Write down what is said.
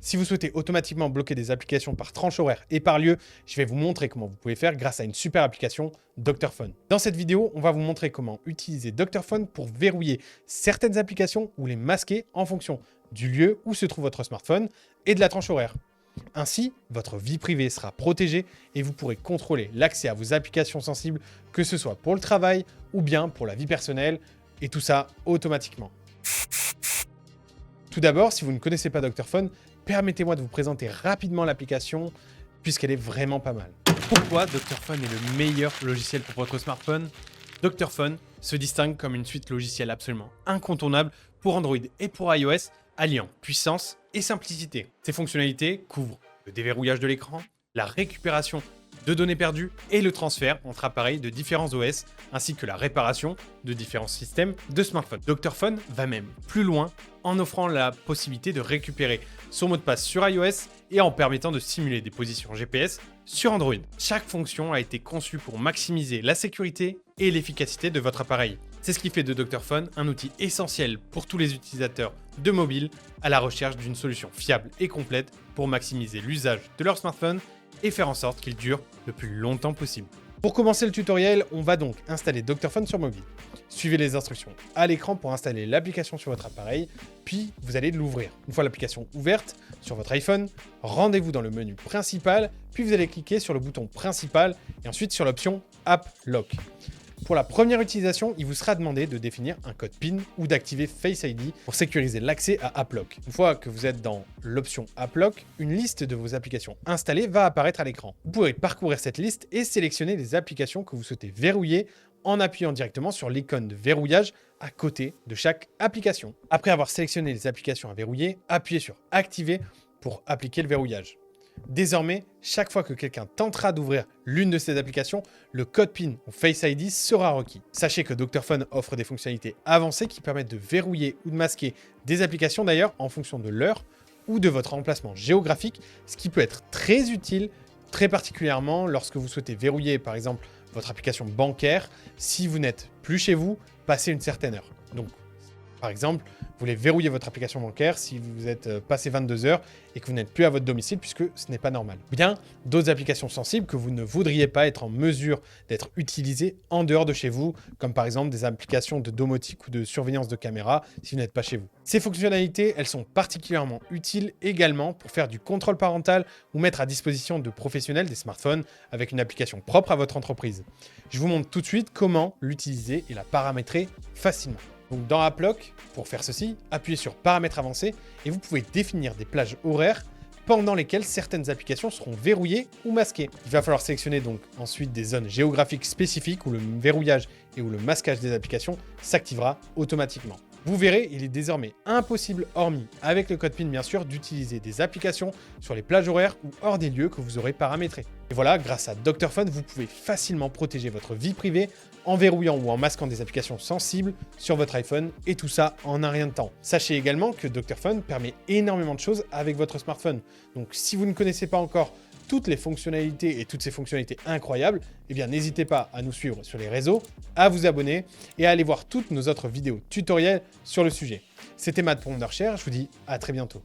Si vous souhaitez automatiquement bloquer des applications par tranche horaire et par lieu, je vais vous montrer comment vous pouvez faire grâce à une super application, Dr.Fun. Dans cette vidéo, on va vous montrer comment utiliser Dr.Fun pour verrouiller certaines applications ou les masquer en fonction du lieu où se trouve votre smartphone et de la tranche horaire. Ainsi, votre vie privée sera protégée et vous pourrez contrôler l'accès à vos applications sensibles, que ce soit pour le travail ou bien pour la vie personnelle, et tout ça automatiquement. Tout d'abord, si vous ne connaissez pas Dr.Fun, permettez-moi de vous présenter rapidement l'application, puisqu'elle est vraiment pas mal. Pourquoi Dr.Fun est le meilleur logiciel pour votre smartphone? Dr.Fun se distingue comme une suite logicielle absolument incontournable pour Android et pour iOS, alliant puissance et simplicité. Ses fonctionnalités couvrent le déverrouillage de l'écran, la récupération de données perdues et le transfert entre appareils de différents OS, ainsi que la réparation de différents systèmes de smartphone. Dr.Fun va même plus loin en offrant la possibilité de récupérer son mot de passe sur iOS et en permettant de simuler des positions GPS sur Android. Chaque fonction a été conçue pour maximiser la sécurité et l'efficacité de votre appareil. C'est ce qui fait de Dr.Fun un outil essentiel pour tous les utilisateurs de mobile à la recherche d'une solution fiable et complète pour maximiser l'usage de leur smartphone et faire en sorte qu'il dure le plus longtemps possible. Pour commencer le tutoriel, on va donc installer Dr.Fun sur mobile. Suivez les instructions à l'écran pour installer l'application sur votre appareil, puis vous allez l'ouvrir. Une fois l'application ouverte sur votre iPhone, rendez-vous dans le menu principal, puis vous allez cliquer sur le bouton principal et ensuite sur l'option App Lock. Pour la première utilisation, il vous sera demandé de définir un code PIN ou d'activer Face ID pour sécuriser l'accès à AppLock. Une fois que vous êtes dans l'option AppLock, une liste de vos applications installées va apparaître à l'écran. Vous pourrez parcourir cette liste et sélectionner les applications que vous souhaitez verrouiller en appuyant directement sur l'icône de verrouillage à côté de chaque application. Après avoir sélectionné les applications à verrouiller, appuyez sur Activer pour appliquer le verrouillage. Désormais, chaque fois que quelqu'un tentera d'ouvrir l'une de ces applications, le code PIN ou Face ID sera requis. Sachez que Dr.Fun offre des fonctionnalités avancées qui permettent de verrouiller ou de masquer des applications d'ailleurs en fonction de l'heure ou de votre emplacement géographique, ce qui peut être très utile, très particulièrement lorsque vous souhaitez verrouiller par exemple votre application bancaire si vous n'êtes plus chez vous passé une certaine heure. Donc, par exemple, vous voulez verrouiller votre application bancaire si vous êtes passé 22 heures et que vous n'êtes plus à votre domicile puisque ce n'est pas normal. Bien, d'autres applications sensibles que vous ne voudriez pas être en mesure d'être utilisées en dehors de chez vous, comme par exemple des applications de domotique ou de surveillance de caméra si vous n'êtes pas chez vous. Ces fonctionnalités, elles sont particulièrement utiles également pour faire du contrôle parental ou mettre à disposition de professionnels des smartphones avec une application propre à votre entreprise. Je vous montre tout de suite comment l'utiliser et la paramétrer facilement. Donc dans AppLock, pour faire ceci, appuyez sur Paramètres avancés et vous pouvez définir des plages horaires pendant lesquelles certaines applications seront verrouillées ou masquées. Il va falloir sélectionner donc ensuite des zones géographiques spécifiques où le verrouillage et où le masquage des applications s'activera automatiquement. Vous verrez, il est désormais impossible, hormis avec le code PIN bien sûr, d'utiliser des applications sur les plages horaires ou hors des lieux que vous aurez paramétrés. Et voilà, grâce à Dr.Fun, vous pouvez facilement protéger votre vie privée en verrouillant ou en masquant des applications sensibles sur votre iPhone et tout ça en un rien de temps. Sachez également que Dr.Fun permet énormément de choses avec votre smartphone. Donc si vous ne connaissez pas encore toutes les fonctionnalités et toutes ces fonctionnalités incroyables, eh bien n'hésitez pas à nous suivre sur les réseaux, à vous abonner et à aller voir toutes nos autres vidéos tutoriels sur le sujet. C'était Matt pour Wondershare, je vous dis à très bientôt.